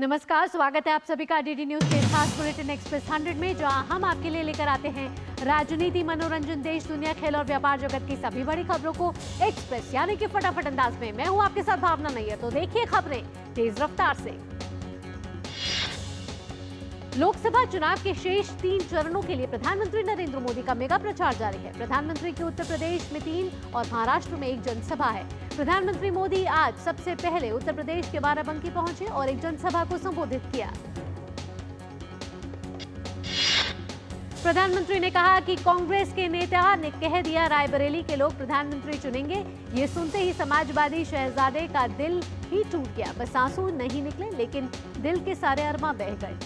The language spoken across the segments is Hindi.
नमस्कार, स्वागत है आप सभी का डीडी न्यूज के खास बुलेटिन एक्सप्रेस 100 में, जहां हम आपके लिए लेकर आते हैं राजनीति, मनोरंजन, देश, दुनिया, खेल और व्यापार जगत की सभी बड़ी खबरों को एक्सप्रेस यानी कि फटाफट अंदाज में। मैं हूं आपके साथ भावना नैयर। तो देखिए खबरें तेज रफ्तार से। लोकसभा चुनाव के शेष 3 चरणों के लिए प्रधानमंत्री नरेंद्र मोदी का मेगा प्रचार जारी है। प्रधानमंत्री की उत्तर प्रदेश में 3 और महाराष्ट्र में 1 जनसभा है। प्रधानमंत्री मोदी आज सबसे पहले उत्तर प्रदेश के बाराबंकी पहुंचे और एक जनसभा को संबोधित किया। प्रधानमंत्री ने कहा कि कांग्रेस के नेता ने कह दिया रायबरेली के लोग प्रधानमंत्री चुनेंगे। ये सुनते ही समाजवादी शहजादे का दिल ही टूट गया। बस आंसू नहीं निकले, लेकिन दिल के सारे अरमा बह गए।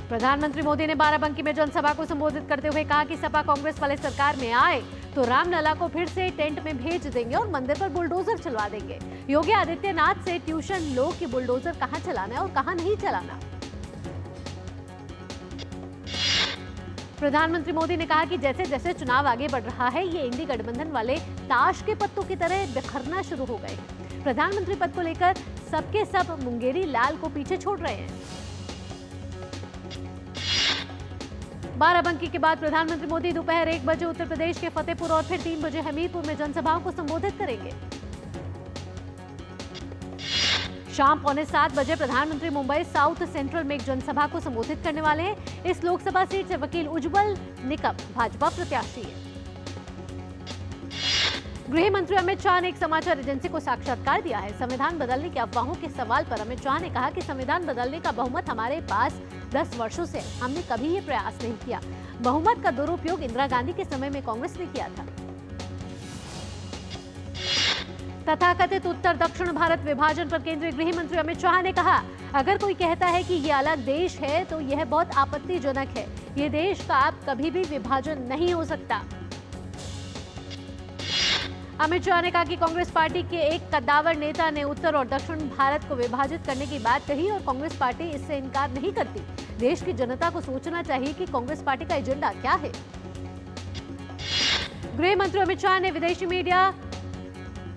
प्रधानमंत्री मोदी ने बाराबंकी में जनसभा को संबोधित करते हुए कहा कि सपा कांग्रेस वाले सरकार में आए तो रामलला को फिर से टेंट में भेज देंगे और मंदिर पर बुलडोजर चलवा देंगे। योगी आदित्यनाथ से ट्यूशन लो कि बुलडोजर कहां चलाना है और कहां नहीं चलाना। प्रधानमंत्री मोदी ने कहा कि जैसे जैसे चुनाव आगे बढ़ रहा है, ये इंडी गठबंधन वाले ताश के पत्तों की तरह बिखरना शुरू हो गए हैं। प्रधानमंत्री पद को लेकर सबके सब मुंगेरी लाल को पीछे छोड़ रहे हैं। बाराबंकी के बाद प्रधानमंत्री मोदी दोपहर 1 बजे उत्तर प्रदेश के फतेहपुर और फिर 3 बजे हमीरपुर में जनसभाओं को संबोधित करेंगे। शाम 6:45 बजे प्रधानमंत्री मुंबई साउथ सेंट्रल में एक जनसभा को संबोधित करने वाले हैं। इस लोकसभा सीट से वकील उज्जवल निकम भाजपा प्रत्याशी है। गृह मंत्री अमित शाह ने एक समाचार एजेंसी को साक्षात्कार दिया है। संविधान बदलने की अफवाहों के सवाल पर अमित शाह ने कहा कि संविधान बदलने का बहुमत हमारे पास 10 वर्षों से, हमने कभी ये प्रयास नहीं किया। बहुमत का दुरुपयोग इंदिरा गांधी के समय में कांग्रेस ने किया था। तथाकथित उत्तर दक्षिण भारत विभाजन पर केंद्रीय गृह मंत्री अमित शाह ने कहा, अगर कोई कहता है कि ये अलग देश है तो यह बहुत आपत्तिजनक है। ये देश का अब कभी भी विभाजन नहीं हो सकता। अमित शाह ने कहा कि कांग्रेस पार्टी के एक कद्दावर नेता ने उत्तर और दक्षिण भारत को विभाजित करने की बात कही और कांग्रेस पार्टी इससे इनकार नहीं करती। देश की जनता को सोचना चाहिए कि कांग्रेस पार्टी का एजेंडा क्या है। गृह मंत्री अमित शाह ने विदेशी मीडिया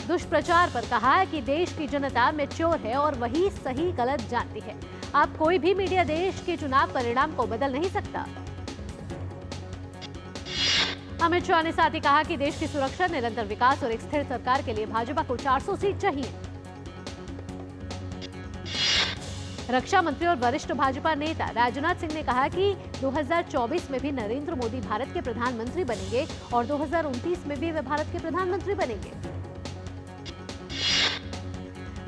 दुष्प्रचार पर कहा कि देश की जनता मैच्योर है और वही सही गलत जानती है। अब कोई भी मीडिया देश के चुनाव परिणाम को बदल नहीं सकता। अमित शाह ने साथ ही कहा कि देश की सुरक्षा, निरंतर विकास और एक स्थिर सरकार के लिए भाजपा को 400 सीट चाहिए। रक्षा मंत्री और वरिष्ठ भाजपा नेता राजनाथ सिंह ने कहा कि 2024 में भी नरेंद्र मोदी भारत के प्रधानमंत्री बनेंगे और 2029 में भी वे भारत के प्रधानमंत्री बनेंगे।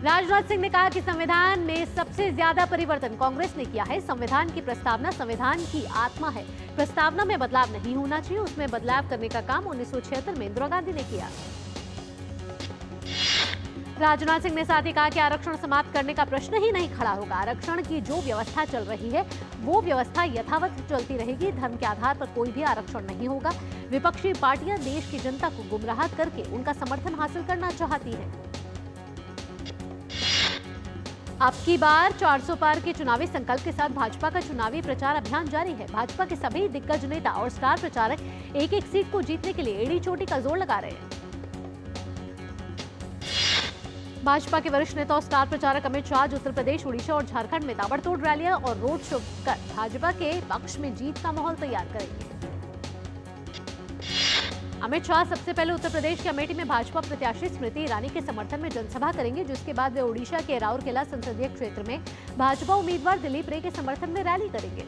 राजनाथ सिंह ने कहा कि संविधान में सबसे ज्यादा परिवर्तन कांग्रेस ने किया है। संविधान की प्रस्तावना संविधान की आत्मा है। प्रस्तावना में बदलाव नहीं होना चाहिए। उसमें बदलाव करने का काम 1976 में इंदिरा गांधी ने किया। राजनाथ सिंह ने साथ ही कहा कि आरक्षण समाप्त करने का प्रश्न ही नहीं खड़ा होगा। आरक्षण की जो व्यवस्था चल रही है वो व्यवस्था यथावत चलती रहेगी। धर्म के आधार पर कोई भी आरक्षण नहीं होगा। विपक्षी पार्टियां देश की जनता को गुमराह करके उनका समर्थन हासिल करना चाहती हैं। अब की बार 400 पार के चुनावी संकल्प के साथ भाजपा का चुनावी प्रचार अभियान जारी है। भाजपा के सभी दिग्गज नेता और स्टार प्रचारक एक-एक सीट को जीतने के लिए एड़ी चोटी का जोर लगा रहे हैं। भाजपा के वरिष्ठ नेता और स्टार प्रचारक अमित शाह आज उत्तर प्रदेश, उड़ीसा और झारखंड में ताबड़तोड़ रैलियां और रोड शो कर भाजपा के पक्ष में जीत का माहौल तैयार करेंगे। अमित शाह सबसे पहले उत्तर प्रदेश के अमेठी में भाजपा प्रत्याशी स्मृति ईरानी के समर्थन में जनसभा करेंगे, जिसके बाद वे ओडिशा के राउरकेला संसदीय क्षेत्र में भाजपा उम्मीदवार दिलीप रे के समर्थन में रैली करेंगे।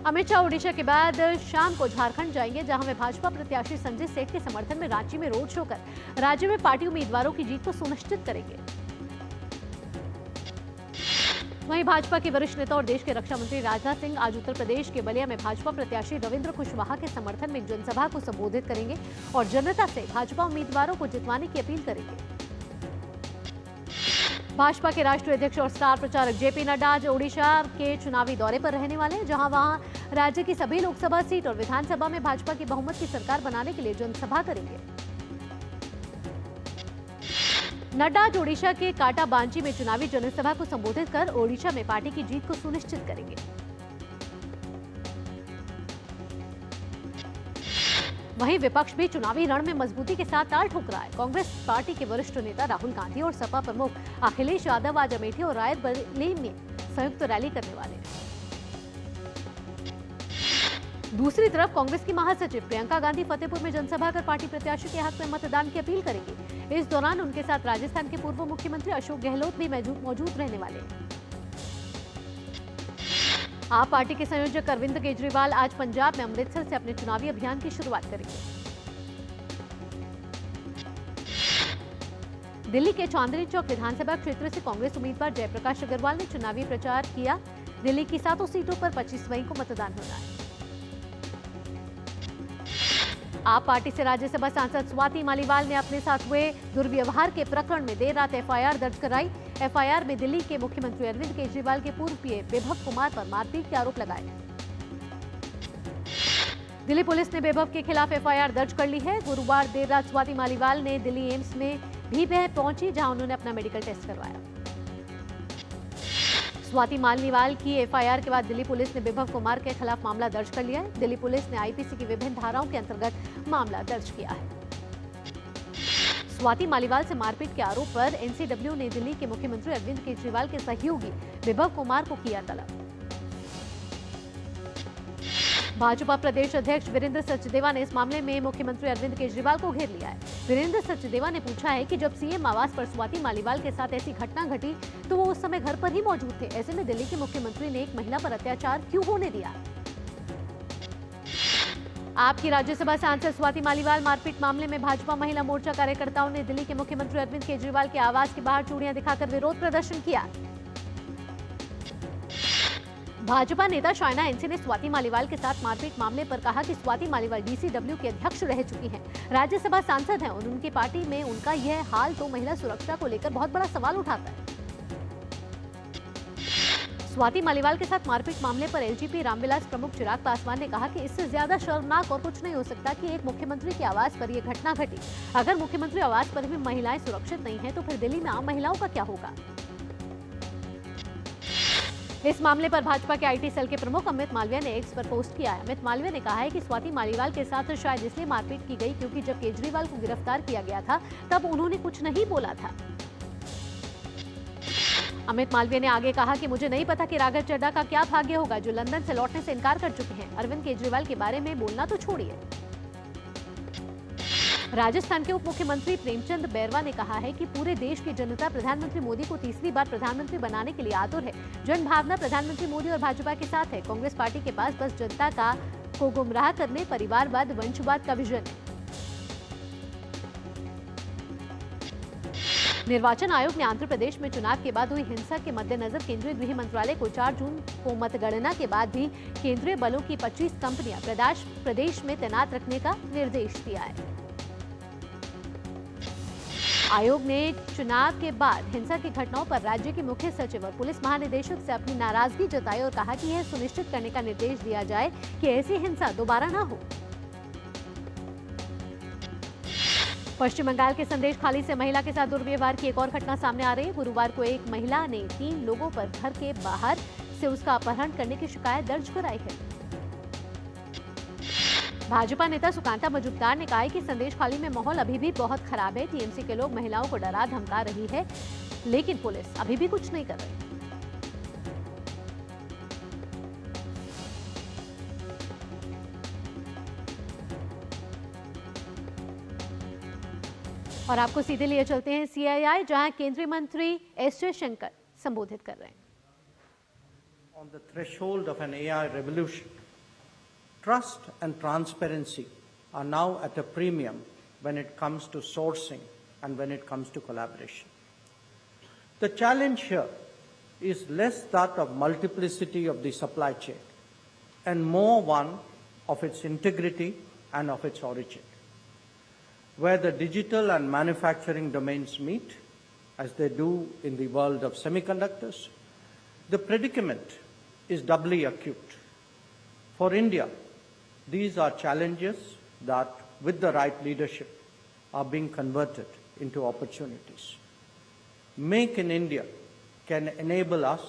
अमित शाह ओडिशा के बाद शाम को झारखंड जाएंगे, जहां वे भाजपा प्रत्याशी संजय सेठ के समर्थन में रांची में रोड शो कर राज्य में पार्टी उम्मीदवारों की जीत को सुनिश्चित करेंगे। वहीं भाजपा के वरिष्ठ नेता और देश के रक्षा मंत्री राजनाथ सिंह आज उत्तर प्रदेश के बलिया में भाजपा प्रत्याशी रविंद्र कुशवाहा के समर्थन में एक जनसभा को संबोधित करेंगे और जनता से भाजपा उम्मीदवारों को जितवाने की अपील करेंगे। भाजपा के राष्ट्रीय अध्यक्ष और स्टार प्रचारक जेपी नड्डा आज ओडिशा के चुनावी दौरे पर रहने वाले हैं, जहां वहां राज्य की सभी लोकसभा सीट और विधानसभा में भाजपा की बहुमत की सरकार बनाने के लिए जनसभा करेंगे। नड्डा आज ओडिशा के काटा बांची में चुनावी जनसभा को संबोधित कर ओडिशा में पार्टी की जीत को सुनिश्चित करेंगे। वहीं विपक्ष भी चुनावी रण में मजबूती के साथ ताल ठोक रहा है। कांग्रेस पार्टी के वरिष्ठ नेता राहुल गांधी और सपा प्रमुख अखिलेश यादव आज अमेठी और रायबरेली में संयुक्त रैली करने वाले हैं। दूसरी तरफ कांग्रेस की महासचिव प्रियंका गांधी फतेहपुर में जनसभा कर पार्टी प्रत्याशी के हक में मतदान की अपील करेंगी। इस दौरान उनके साथ राजस्थान के पूर्व मुख्यमंत्री अशोक गहलोत भी मौजूद रहने वाले हैं। आप पार्टी के संयोजक अरविंद केजरीवाल आज पंजाब में अमृतसर से अपने चुनावी अभियान की शुरुआत करेंगे। दिल्ली के चांदनी चौक विधानसभा क्षेत्र से कांग्रेस उम्मीदवार जयप्रकाश अग्रवाल ने चुनावी प्रचार किया। दिल्ली की 7 सीटों पर 25 मई को मतदान होना है। आप पार्टी से राज्यसभा सांसद स्वाति मालीवाल ने अपने साथ हुए दुर्व्यवहार के प्रकरण में देर रात एफआईआर दर्ज कराई। एफआईआर में दिल्ली के मुख्यमंत्री अरविंद केजरीवाल के पूर्व पीए वैभव कुमार पर मारपीट के आरोप लगाए। दिल्ली पुलिस ने वैभव के खिलाफ एफआईआर दर्ज कर ली है। गुरुवार देर रात स्वाति मालीवाल ने दिल्ली एम्स में भी पहुंची, जहां उन्होंने अपना मेडिकल टेस्ट करवाया। स्वाति मालीवाल की एफआईआर के बाद दिल्ली पुलिस ने वैभव कुमार के खिलाफ मामला दर्ज कर लिया है। दिल्ली पुलिस ने आईपीसी की विभिन्न धाराओं के अंतर्गत मामला दर्ज किया है। स्वाति मालीवाल से मारपीट के आरोप पर एनसीडब्ल्यू ने दिल्ली के मुख्यमंत्री अरविंद केजरीवाल के सहयोगी वैभव कुमार को किया तलब। भाजपा प्रदेश अध्यक्ष वीरेंद्र सचदेवा ने इस मामले में मुख्यमंत्री अरविंद केजरीवाल को घेर लिया है। वीरेंद्र सचदेवा ने पूछा है कि जब सीएम आवास पर स्वाति मालीवाल के साथ ऐसी घटना घटी तो वो उस समय घर पर ही मौजूद थे। ऐसे में दिल्ली के मुख्यमंत्री ने एक महिला पर अत्याचार क्यों होने दिया? आपकी राज्यसभा सांसद स्वाति मालीवाल मारपीट मामले में भाजपा महिला मोर्चा कार्यकर्ताओं ने दिल्ली के मुख्यमंत्री अरविंद केजरीवाल के आवास के बाहर चूड़ियां दिखाकर विरोध प्रदर्शन किया। भाजपा नेता शायना एनसी ने स्वाति मालीवाल के साथ मारपीट मामले पर कहा कि स्वाति मालीवाल डीसीडब्ल्यू के अध्यक्ष रह चुकी हैं, राज्यसभा सांसद हैं और उनकी पार्टी में उनका यह हाल तो महिला सुरक्षा को लेकर बहुत बड़ा सवाल उठाता है। स्वाति मालीवाल के साथ मारपीट मामले पर एलजीपी रामविलास प्रमुख चिराग पासवान ने कहा कि इससे ज्यादा शर्मनाक और कुछ नहीं हो सकता कि एक मुख्यमंत्री के आवास पर यह घटना घटी। अगर मुख्यमंत्री आवास पर भी महिलाएं सुरक्षित नहीं है तो फिर दिल्ली में आम महिलाओं का क्या होगा? इस मामले पर भाजपा के आईटी सेल के प्रमुख अमित मालवीय ने एक्स पर पोस्ट किया है। अमित मालवीय ने कहा है कि स्वाति मालीवाल के साथ शायद इसलिए मारपीट की गई क्योंकि जब केजरीवाल को गिरफ्तार किया गया था तब उन्होंने कुछ नहीं बोला था। अमित मालवीय ने आगे कहा कि मुझे नहीं पता कि राघव चड्ढा का क्या भाग्य होगा जो लंदन से लौटने से इनकार कर चुके हैं। अरविंद केजरीवाल के बारे में बोलना तो छोड़िए। राजस्थान के उप मुख्यमंत्री प्रेमचंद बैरवा ने कहा है कि पूरे देश की जनता प्रधानमंत्री मोदी को तीसरी बार प्रधानमंत्री बनाने के लिए आतुर है। जन भावना प्रधानमंत्री मोदी और भाजपा के साथ है। कांग्रेस पार्टी के पास बस जनता को गुमराह करने, परिवारवाद, वंशवाद का विजन है। निर्वाचन आयोग ने आंध्र प्रदेश में चुनाव के बाद हुई हिंसा के मद्देनजर केंद्रीय गृह मंत्रालय को 4 जून को मतगणना के बाद भी केंद्रीय बलों की 25 कंपनियां प्रदेश में तैनात रखने का निर्देश दिया है। आयोग ने चुनाव के बाद हिंसा की घटनाओं पर राज्य के मुख्य सचिव और पुलिस महानिदेशक से अपनी नाराजगी जताई और कहा कि यह सुनिश्चित करने का निर्देश दिया जाए कि ऐसी हिंसा दोबारा न हो। पश्चिम बंगाल के संदेश खाली से महिला के साथ दुर्व्यवहार की एक और घटना सामने आ रही है। गुरुवार को एक महिला ने 3 लोगों पर घर के बाहर से उसका अपहरण करने की शिकायत दर्ज कराई है। भाजपा नेता सुकांता मजुमदार ने कहा है कि संदेश खाली में माहौल अभी भी बहुत खराब है। टीएमसी के लोग महिलाओं को डरा धमका रही है, लेकिन पुलिस अभी भी कुछ नहीं कर रही। और आपको सीधे लिए चलते हैं सीआईआई, जहां केंद्रीय मंत्री एस जयशंकर संबोधित कर रहे हैं। On the threshold of an AI revolution, trust and transparency are now at a premium when it comes to sourcing and when it comes to collaboration. The challenge here is less that of multiplicity of the supply chain and more one of its integrity and of its origin. Where the digital and manufacturing domains meet, as they do in the world of semiconductors, the predicament is doubly acute. For India, these are challenges that, with the right leadership, are being converted into opportunities. Make in India can enable us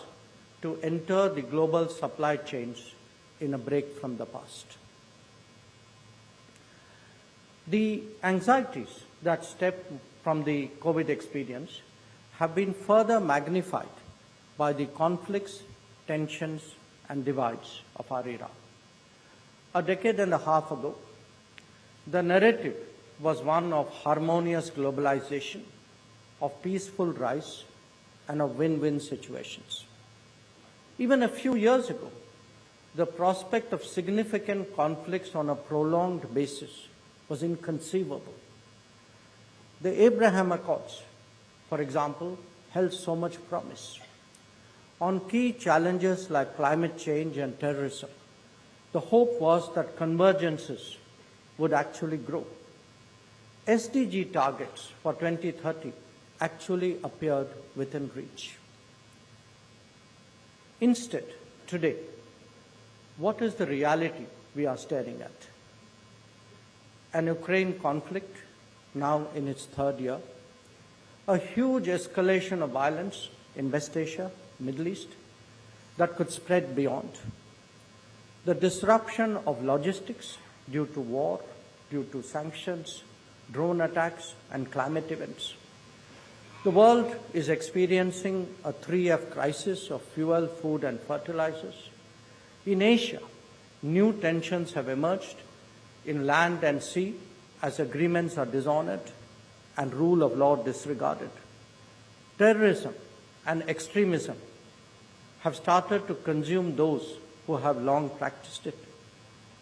to enter the global supply chains in a break from the past. The anxieties that stem from the COVID experience have been further magnified by the conflicts, tensions, and divides of our era. A decade and a half ago, the narrative was one of harmonious globalization, of peaceful rise, and of win-win situations. Even a few years ago, the prospect of significant conflicts on a prolonged basis was inconceivable. The Abraham Accords, for example, held so much promise. On key challenges like climate change and terrorism, the hope was that convergences would actually grow. SDG targets for 2030 actually appeared within reach. Instead, today, what is the reality we are staring at? An Ukraine conflict, now in its third year, a huge escalation of violence in West Asia, Middle East, that could spread beyond, the disruption of logistics due to war, due to sanctions, drone attacks, and climate events. The world is experiencing a 3F crisis of fuel, food, and fertilizers. In Asia, new tensions have emerged in land and sea as agreements are dishonored and rule of law disregarded. Terrorism and extremism have started to consume those who have long practiced it.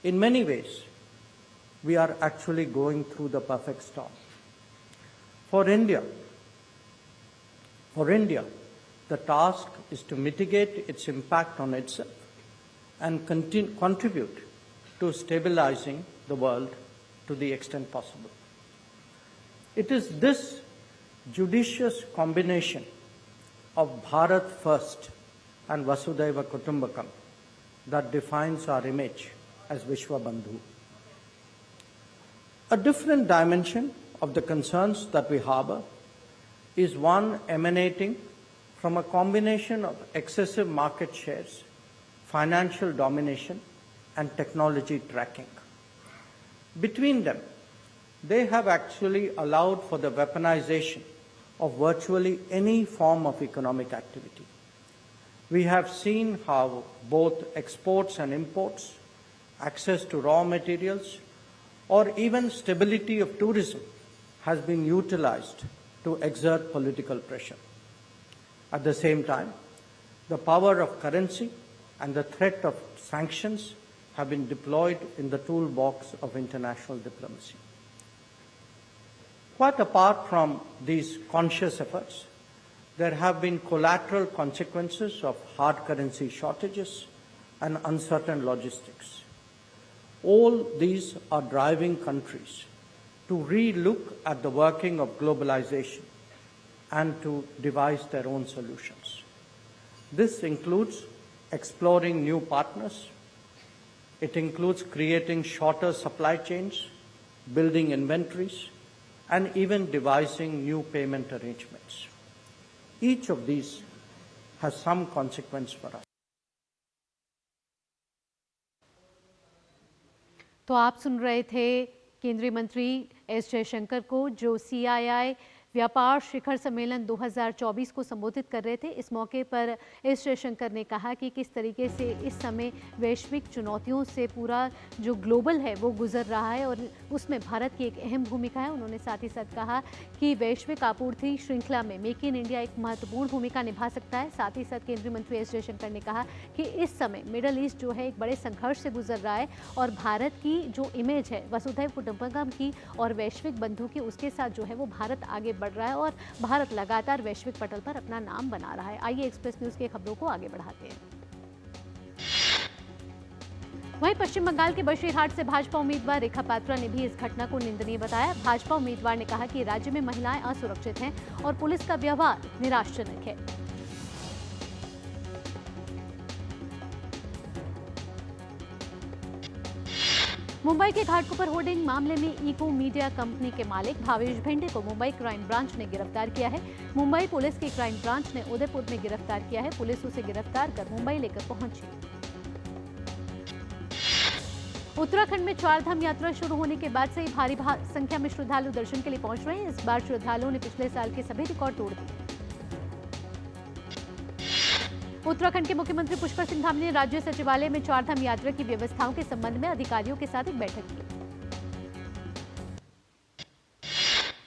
In many ways, we are actually going through the perfect storm. For India, the task is to mitigate its impact on itself and contribute to stabilizing the world to the extent possible. It is this judicious combination of Bharat First and Vasudhaiva Kutumbakam that defines our image as Vishwa Bandhu. A different dimension of the concerns that we harbor is one emanating from a combination of excessive market shares, financial domination, and technology tracking. Between them, they have actually allowed for the weaponization of virtually any form of economic activity. We have seen how both exports and imports, access to raw materials, or even stability of tourism has been utilized to exert political pressure. At the same time, the power of currency and the threat of sanctions have been deployed in the toolbox of international diplomacy. Quite apart from these conscious efforts, there have been collateral consequences of hard currency shortages and uncertain logistics. All these are driving countries to re-look at the working of globalization and to devise their own solutions. This includes exploring new partners. It includes creating shorter supply chains, building inventories, and even devising new payment arrangements. Each of these has some consequence for us. तो आप सुन रहे थे केंद्रीय मंत्री एस जयशंकर को, जो CII व्यापार शिखर सम्मेलन 2024 को संबोधित कर रहे थे। इस मौके पर एस जयशंकर ने कहा कि किस तरीके से इस समय वैश्विक चुनौतियों से पूरा जो ग्लोबल है वो गुजर रहा है और उसमें भारत की एक अहम भूमिका है। उन्होंने साथ ही साथ कहा कि वैश्विक आपूर्ति श्रृंखला में मेक इन इंडिया एक महत्वपूर्ण भूमिका निभा सकता है। साथ ही साथ केंद्रीय मंत्री एस जयशंकर ने कहा कि इस समय मिडल ईस्ट जो है एक बड़े संघर्ष से गुजर रहा है और भारत की जो इमेज है वसुधैव कुटुंबकम की और वैश्विक बंधु की, उसके साथ जो है वो भारत आगे बढ़ रहा है और भारत लगातार वैश्विक पटल पर अपना नाम बना रहा है। आइए एक्सप्रेस न्यूज की खबरों को आगे बढ़ाते हैं। वहीं पश्चिम बंगाल के बशीरहाट से भाजपा उम्मीदवार रेखा पात्रा ने भी इस घटना को निंदनीय बताया। भाजपा उम्मीदवार ने कहा कि राज्य में महिलाएं असुरक्षित हैं और पुलिस का व्यवहार निराशाजनक है। मुंबई के घाटकोपर होर्डिंग मामले में इको मीडिया कंपनी के मालिक भावेश भिंडे को मुंबई क्राइम ब्रांच ने गिरफ्तार किया है। मुंबई पुलिस की क्राइम ब्रांच ने उदयपुर में गिरफ्तार किया है। पुलिस उसे गिरफ्तार कर मुंबई लेकर पहुंची। उत्तराखंड में चारधाम यात्रा शुरू होने के बाद से ही भारी संख्या में श्रद्धालु दर्शन के लिए पहुंच रहे हैं। इस बार श्रद्धालुओं ने पिछले साल के सभी रिकॉर्ड तोड़ दिए। उत्तराखंड के मुख्यमंत्री पुष्कर सिंह धामी ने राज्य सचिवालय में चारधाम यात्रा की व्यवस्थाओं के संबंध में अधिकारियों के साथ एक बैठक की।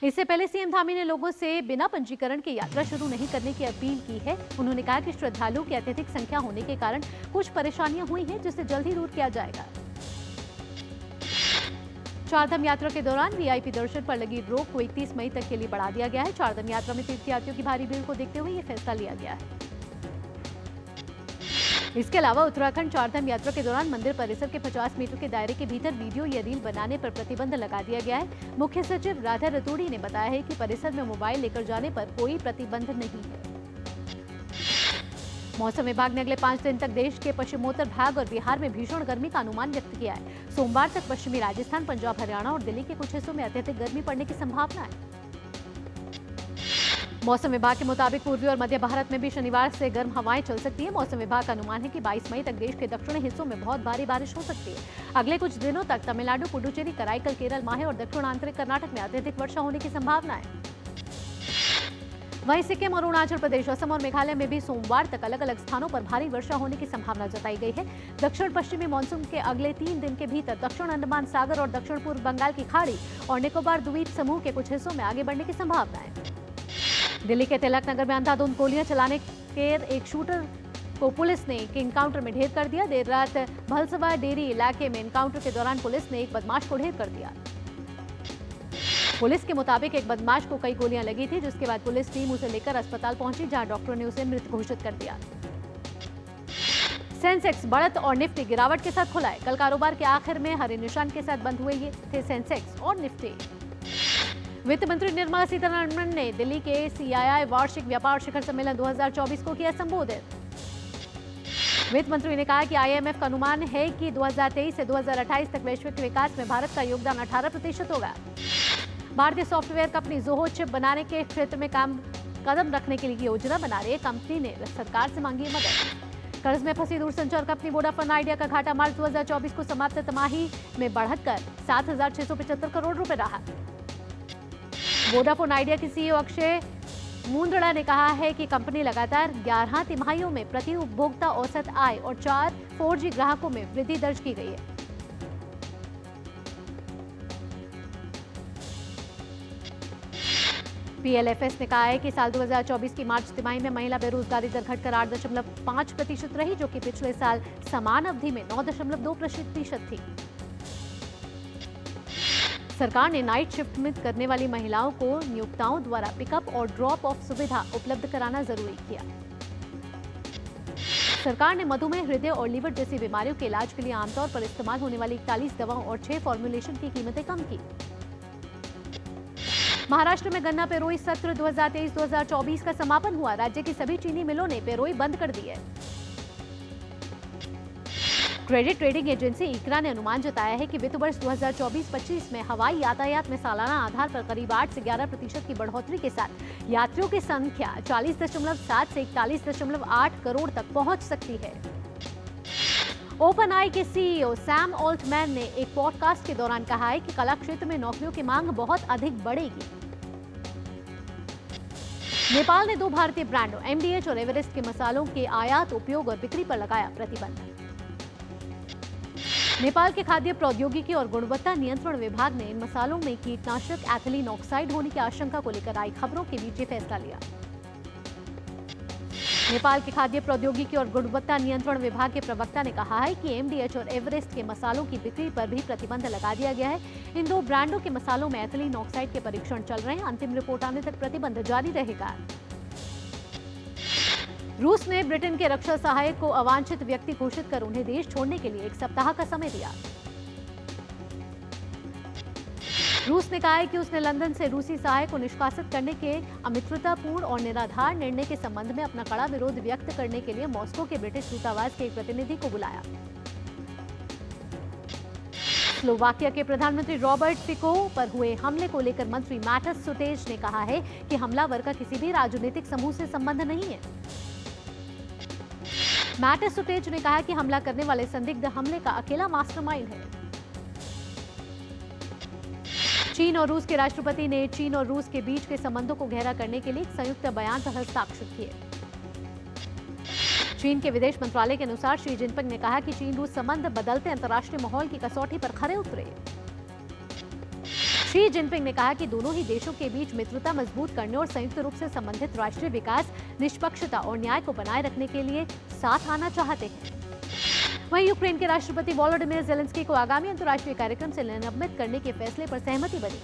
इससे पहले सीएम धामी ने लोगों से बिना पंजीकरण के यात्रा शुरू नहीं करने की अपील की है। उन्होंने कहा कि श्रद्धालुओं की अत्यधिक संख्या होने के कारण कुछ परेशानियां हुई हैं, जिसे जल्द ही दूर किया जाएगा। चारधाम यात्रा के दौरान वीआईपी दर्शन पर लगी रोक को 31 मई तक के लिए बढ़ा दिया गया है। चारधाम यात्रा में तीर्थयात्रियों की भारी भीड़ को देखते हुए यह फैसला लिया गया है। इसके अलावा उत्तराखंड चारधाम यात्रा के दौरान मंदिर परिसर के 50 मीटर के दायरे के भीतर वीडियो या रील बनाने पर प्रतिबंध लगा दिया गया है। मुख्य सचिव राधा रतूड़ी ने बताया है कि परिसर में मोबाइल लेकर जाने पर कोई प्रतिबंध नहीं है। मौसम विभाग ने अगले 5 दिन तक देश के पश्चिमोत्तर भाग और बिहार में भीषण गर्मी का अनुमान व्यक्त किया है। सोमवार तक पश्चिमी राजस्थान, पंजाब, हरियाणा और दिल्ली के कुछ हिस्सों में अत्यधिक गर्मी पड़ने की संभावना है। मौसम विभाग के मुताबिक पूर्वी और मध्य भारत में भी शनिवार से गर्म हवाएं चल सकती है। मौसम विभाग का अनुमान है कि 22 मई तक देश के दक्षिणी हिस्सों में बहुत भारी बारिश हो सकती है। अगले कुछ दिनों तक तमिलनाडु, पुडुचेरी, कराईकल, केरल, माहे और दक्षिण आंतरिक कर्नाटक में अत्यधिक वर्षा होने की संभावना है। वहीं सिक्किम और अरुणाचल प्रदेश, असम और मेघालय में भी सोमवार तक अलग अलग स्थानों पर भारी वर्षा होने की संभावना जताई गई है। दक्षिण पश्चिमी मानसून के अगले 3 दिन के भीतर दक्षिण अंडमान सागर और दक्षिण पूर्व बंगाल की खाड़ी और निकोबार द्वीप समूह के कुछ हिस्सों में आगे बढ़ने की संभावना है। दिल्ली के तिलक नगर में अंधाधुंध गोलियां चलाने के एक शूटर को पुलिस ने एक एनकाउंटर में ढेर कर दिया। देर रात भलसवा डेरी इलाके में एनकाउंटर के दौरान पुलिस ने एक बदमाश को ढेर कर दिया। पुलिस के मुताबिक एक बदमाश को कई गोलियां लगी थी, जिसके बाद पुलिस टीम उसे लेकर अस्पताल पहुंची, जहां डॉक्टरों ने उसे मृत घोषित कर दिया। सेंसेक्स बढ़त और निफ्टी गिरावट के साथ खुला है। कल कारोबार के आखिर में हरे निशान के साथ बंद हुए ये थे सेंसेक्स और निफ्टी। वित्त मंत्री निर्मला सीतारमण ने दिल्ली के सीआईआई वार्षिक व्यापार शिखर सम्मेलन 2024 को किया संबोधित। वित्त मंत्री ने कहा कि आईएमएफ का अनुमान है कि 2023 से 2028 तक वैश्विक विकास में भारत का योगदान 18% होगा। भारतीय सॉफ्टवेयर कंपनी जोहो चिप बनाने के क्षेत्र में कदम रखने के लिए योजना बना रही है। कंपनी ने सरकार से मांगी मदद। कर्ज में फंसी दूरसंचार कंपनी वोडाफोन आइडिया का घाटा मार्च 2024 को समाप्त तिमाही में बढ़कर 7,675 करोड़ रुपए रहा। वोडाफोन आइडिया के सीईओ अक्षय मुंदड़ा ने कहा है कि कंपनी लगातार 11 तिमाहियों में प्रति उपभोक्ता औसत आय और 4 4G ग्राहकों में वृद्धि दर्ज की गई है। पीएलएफएस ने कहा है कि साल 2024 की मार्च तिमाही में महिला बेरोजगारी दर घटकर 8.5% रही, जो कि पिछले साल समान अवधि में 9.2% थी। सरकार ने नाइट शिफ्ट में करने वाली महिलाओं को नियोक्ताओं द्वारा पिकअप और ड्रॉप ऑफ सुविधा उपलब्ध कराना जरूरी किया। सरकार ने मधुमेह, हृदय और लीवर जैसी बीमारियों के इलाज के लिए आमतौर पर इस्तेमाल होने वाली 41 दवाओं और 6 फॉर्मुलेशन की कीमतें कम की। महाराष्ट्र में गन्ना पेरोई सत्र 2023-2024 का समापन हुआ। राज्य की सभी चीनी मिलों ने पेरोई बंद कर दी है। क्रेडिट ट्रेडिंग एजेंसी इकरा ने अनुमान जताया है कि वित्त वर्ष 2024-25 में हवाई यातायात में सालाना आधार पर करीब 8 से 11% की बढ़ोतरी के साथ यात्रियों की संख्या 40.7 से 41.8 करोड़ तक पहुंच सकती है। ओपन आई के सीईओ सैम ऑल्टमैन ने एक पॉडकास्ट के दौरान कहा है कि कला क्षेत्र में नौकरियों की मांग बहुत अधिक बढ़ेगी। नेपाल ने 2 भारतीय ब्रांडों एमडीएच और एवरेस्ट के मसालों के आयात, उपयोग और बिक्री पर लगाया प्रतिबंध। नेपाल के खाद्य प्रौद्योगिकी और गुणवत्ता नियंत्रण विभाग ने इन मसालों में कीटनाशक एथिलीन ऑक्साइड होने की आशंका को लेकर आई खबरों के बीच फैसला लिया। नेपाल के खाद्य प्रौद्योगिकी और गुणवत्ता नियंत्रण विभाग के प्रवक्ता ने कहा है कि एमडीएच और एवरेस्ट के मसालों की बिक्री पर भी प्रतिबंध लगा दिया गया है। इन 2 ब्रांडों के मसालों में एथिलीन ऑक्साइड के परीक्षण चल रहे हैं। अंतिम रिपोर्ट आने तक प्रतिबंध जारी रहेगा। रूस ने ब्रिटेन के रक्षा सहायक को अवांछित व्यक्ति घोषित कर उन्हें देश छोड़ने के लिए 1 सप्ताह का समय दिया। रूस ने कहा है कि उसने लंदन से रूसी सहायक को निष्कासित करने के अमित्रतापूर्ण और निराधार निर्णय के संबंध में अपना कड़ा विरोध व्यक्त करने के लिए मॉस्को के ब्रिटिश दूतावास के एक प्रतिनिधि को बुलाया। स्लोवाकिया के प्रधानमंत्री रॉबर्ट फिको पर हुए हमले को लेकर मंत्री मैटस सुटेज ने कहा है कि हमलावर का किसी भी राजनीतिक समूह से संबंध नहीं है। मैटस सुटेज ने कहा कि हमला करने वाले संदिग्ध हमले का अकेला मास्टरमाइंड है। चीन और रूस के राष्ट्रपति ने चीन और रूस के बीच के संबंधों को गहरा करने के लिए एक संयुक्त बयान पर हस्ताक्षर किए। चीन के विदेश मंत्रालय के अनुसार शी जिनपिंग ने कहा कि चीन रूस संबंध बदलते अंतर्राष्ट्रीय माहौल की कसौटी पर खरे उतरे। शी जिनपिंग ने कहा कि दोनों ही देशों के बीच मित्रता मजबूत करने और संयुक्त रूप से संबंधित राष्ट्रीय विकास, निष्पक्षता और न्याय को बनाए रखने के लिए साथ आना चाहते हैं। वहीं यूक्रेन के राष्ट्रपति वोलोडिमिर ज़ेलेंस्की को आगामी अंतर्राष्ट्रीय कार्यक्रम से निलंबित करने के फैसले पर सहमति बनी।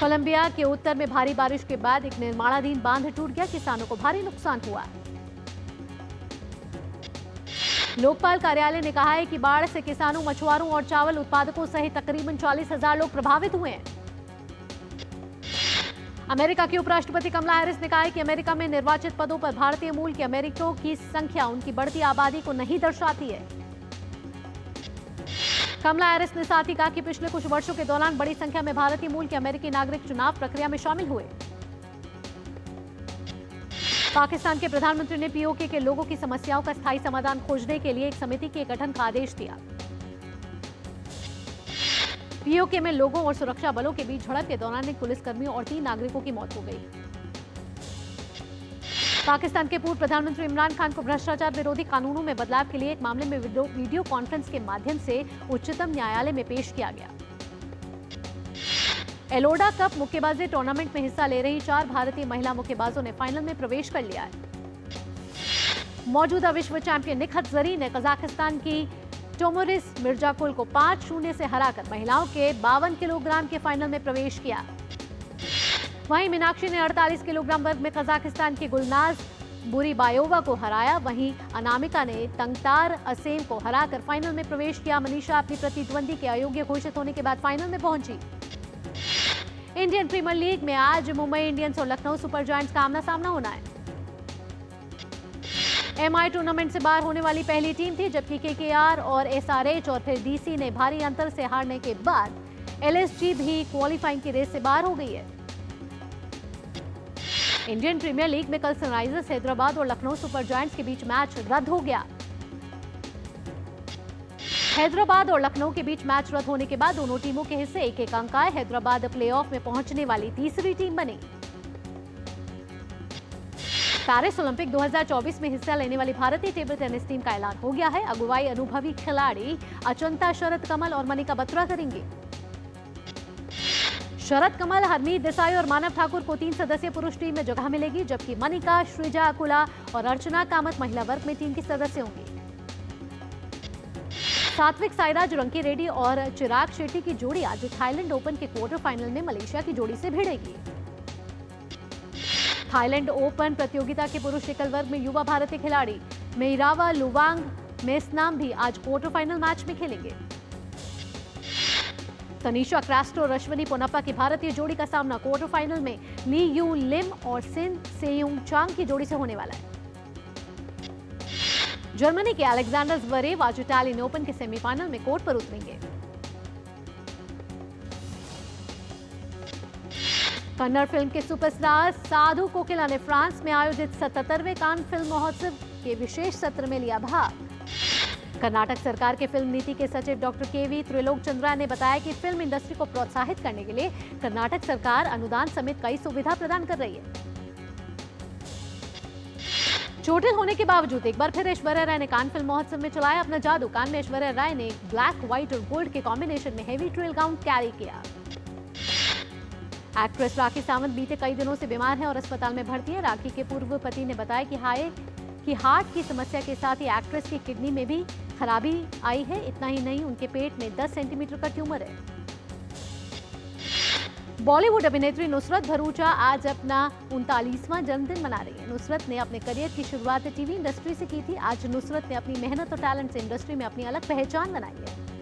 कोलंबिया के उत्तर में भारी बारिश के बाद एक निर्माणाधीन बांध टूट गया, किसानों को भारी नुकसान हुआ। लोकपाल कार्यालय ने कहा है कि बाढ़ से किसानों, मछुआरों और चावल उत्पादकों सहित तकरीबन 40,000 लोग प्रभावित हुए हैं। अमेरिका की उपराष्ट्रपति कमला हैरिस ने कहा है कि अमेरिका में निर्वाचित पदों पर भारतीय मूल के अमेरिकियों की संख्या उनकी बढ़ती आबादी को नहीं दर्शाती है। कमला हैरिस ने साथ ही कहा कि पिछले कुछ वर्षों के दौरान बड़ी संख्या में भारतीय मूल के अमेरिकी नागरिक चुनाव प्रक्रिया में शामिल हुए। पाकिस्तान के प्रधानमंत्री ने पीओके के लोगों की समस्याओं का स्थायी समाधान खोजने के लिए एक समिति के गठन का आदेश दिया। पीओके में लोगों और सुरक्षा बलों के बीच झड़प के दौरान एक पुलिसकर्मियों और 3 नागरिकों की मौत हो गई। पाकिस्तान के पूर्व प्रधानमंत्री इमरान खान को भ्रष्टाचार विरोधी कानूनों में बदलाव के लिए एक मामले में वीडियो कॉन्फ्रेंस के माध्यम से उच्चतम न्यायालय में पेश किया गया। एलोडा कप मुक्केबाजी टूर्नामेंट में हिस्सा ले रही 4 भारतीय महिला मुक्केबाजों ने फाइनल में प्रवेश कर लिया है। मौजूदा विश्व चैंपियन निखत जरीन ने कजाकिस्तान की टोमोरिस मिर्जाकुल को 5-0 से हराकर महिलाओं के 52 किलोग्राम के फाइनल में प्रवेश किया। वहीं मीनाक्षी ने 48 किलोग्राम वर्ग में कजाकिस्तान की गुलनाज बुरीबायोवा को हराया। वहीं अनामिका ने तंगतार असेम को हराकर फाइनल में प्रवेश किया। मनीषा अपनी प्रतिद्वंदी के अयोग्य घोषित होने के बाद फाइनल में पहुंची। इंडियन प्रीमियर लीग में आज मुंबई इंडियंस और लखनऊ सुपर जायंट्स का आमना सामना होना है। एमआई टूर्नामेंट से बाहर होने वाली पहली टीम थी, जबकि केकेआर और एसआरएच और फिर डीसी ने भारी अंतर से हारने के बाद एलएसजी भी क्वालिफाइंग की रेस से बाहर हो गई है। इंडियन प्रीमियर लीग में कल सनराइजर्स हैदराबाद और लखनऊ सुपर जायंट्स के बीच मैच रद्द हो गया। हैदराबाद और लखनऊ के बीच मैच रद्द होने के बाद दोनों टीमों के हिस्से 1-1 अंक आए। हैदराबाद प्लेऑफ में पहुंचने वाली तीसरी टीम बनी। पेरिस ओलंपिक 2024 में हिस्सा लेने वाली भारतीय टेबल टेनिस टीम का ऐलान हो गया है। अगुवाई अनुभवी खिलाड़ी अचंता शरद कमल और मनिका बत्रा करेंगे। शरद कमल, हरमीत देसाई और मानव ठाकुर को 3 सदस्यीय पुरुष टीम में जगह मिलेगी, जबकि मनिका, श्रीजा अकुला और अर्चना कामत महिला वर्ग में टीम की सदस्य होंगी। सात्विक साईराज, रंकी रेड्डी और चिराग शेट्टी की जोड़ी आज थाईलैंड ओपन के क्वार्टर फाइनल में मलेशिया की जोड़ी से भिड़ेगी। थाईलैंड ओपन प्रतियोगिता के पुरुष एकल वर्ग में युवा भारतीय खिलाड़ी मेहरावा लुवांग मेसनाम भी आज क्वार्टर फाइनल मैच में खेलेंगे। तनीषा क्रास्टो और अश्विनी पोनप्पा की भारतीय जोड़ी का सामना क्वार्टर फाइनल में ली यू लिम और सिन सेयुंग चांग की जोड़ी से होने वाला है। जर्मनी के अलेक्जेंडर ज़्वेरेव आज इटालियन ओपन के सेमीफाइनल में कोर्ट पर उतरेंगे। कन्नड़ फिल्म के सुपरस्टार साधु कोकिला ने फ्रांस में आयोजित 77वें कान फिल्म महोत्सव के विशेष सत्र में लिया भाग। कर्नाटक सरकार के फिल्म नीति के सचिव डॉक्टर केवी त्रिलोक चंद्रा ने बताया कि फिल्म इंडस्ट्री को प्रोत्साहित करने के लिए कर्नाटक सरकार अनुदान समेत कई सुविधा प्रदान कर रही है। चोटिल होने के बावजूद एक बार फिर ऐश्वर्या राय ने कान फिल्म महोत्सव में चलाया अपना जादू। कान में ऐश्वर्या राय ने ब्लैक, व्हाइट और गोल्ड के कॉम्बिनेशन में हेवी ट्रेल गाउन कैरी किया। एक्ट्रेस राखी सावंत बीते कई दिनों से बीमार है और अस्पताल में भर्ती है। राखी के पूर्व पति ने बताया कि हार्ट की समस्या के साथ ही एक्ट्रेस की किडनी में भी खराबी आई है। इतना ही नहीं, उनके पेट में 10 सेंटीमीटर का ट्यूमर है। बॉलीवुड अभिनेत्री नुसरत भरूचा आज अपना 39वां जन्मदिन मना रही है। नुसरत ने अपने करियर की शुरुआत टीवी इंडस्ट्री से की थी। आज नुसरत ने अपनी मेहनत और टैलेंट से इंडस्ट्री में अपनी अलग पहचान बनाई है।